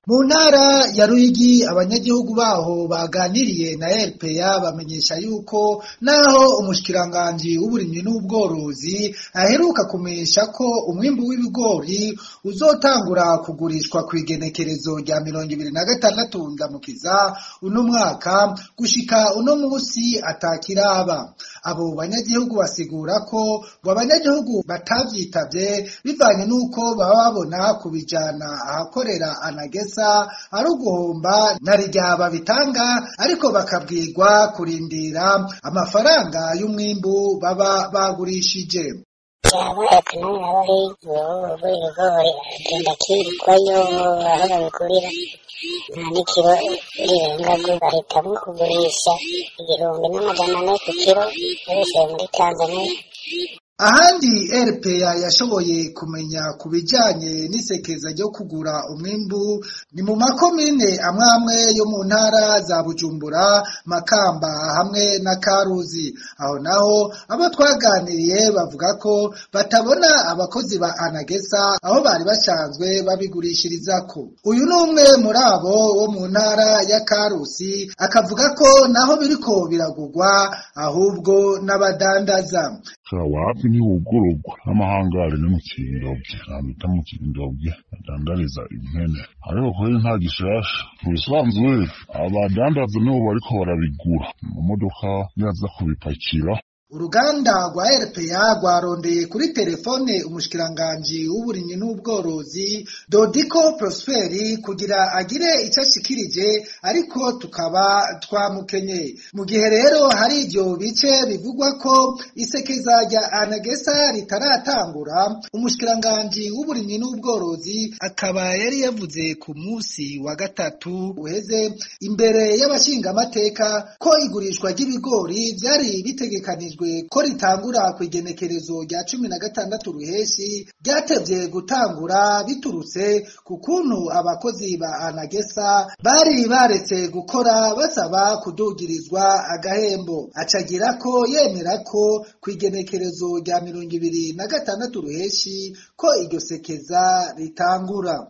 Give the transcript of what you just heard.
Mu ntara ya Ruyigi abanyagihugu baho baganiriye na RPA bamenyesha yuko naho umushikiranganji w'uburimyi n'ubworozi aheruka kumenyesha ko umwimbu w'ibigori uzotangura kugurishwa kw'igenekerezo rya 2026 Ndamukiza uno mwaka gushika uno musi atakiraba. Abo banyagihugu basigura ko abanyagihugu batavyitavye bivanye nuko baba babona kubijana ahakorera Anagesa ari uguhomba narirya babitanga ariko bakabwirwa kurindira amafaranga y'umwimbu baba bagurishije. Ibigori agenda kirikwayo aho babigurira nta n'ikiro rirenga bahitamwo kugurisha 1,400 ku kiro babishiye muri Tanzania. Ahandi RPA yashoboye kumenya kubijanye n'isekeza ryo kugura umwimbu ni mu makomine amwe yo mu ntara za Bujumbura, Makamba hamwe na Karuzi. Aho naho abo twaganiriye bavuga ko batabona abakozi ba Anagesa aho bari basanzwe babigurishirizako. Uyu ni umwe muri abo wo mu ntara ya Karuzi akavuga ko naho biriko biragurwa ahubwo n'abadandaza. Wapi ni ugorogwa n'amahangare ni mu Kindobwe nabita mu Kindobwe badandariza impene ariko kweri nta gishasha bisanzwe abadandaza nibo bariko barabigura mu modoka yaza kubipakira. Uruganda rwa RPA rwarondeye kuri telefone umushikiranganji w'uburimyi n'ubworozi Dodiko Prosperi kugira agire icyo ashikirije ariko tukaba twamukenye. Mu gihe rero hari ivyo bice bivugwa ko isekeza rya Anagesa ritaratangura, umushikiranganji w'uburimyi n'ubworozi akaba yari yavuze ku musi wa gatatu uheze imbere y'abashingamateka ko igurishwa ry'ibigori vyari bitegekanijwe ko ritangura kw'igenekerezo rya 16 Ruheshi ryatevye gutangura biturutse ku kuntu abakozi ba Anagesa bari baretse gukora basaba kudugirizwa agahembo. Acagira ko yemera ko kw'igenekerezo rya 26 Ruheshi ko iryo sekeza ritangura.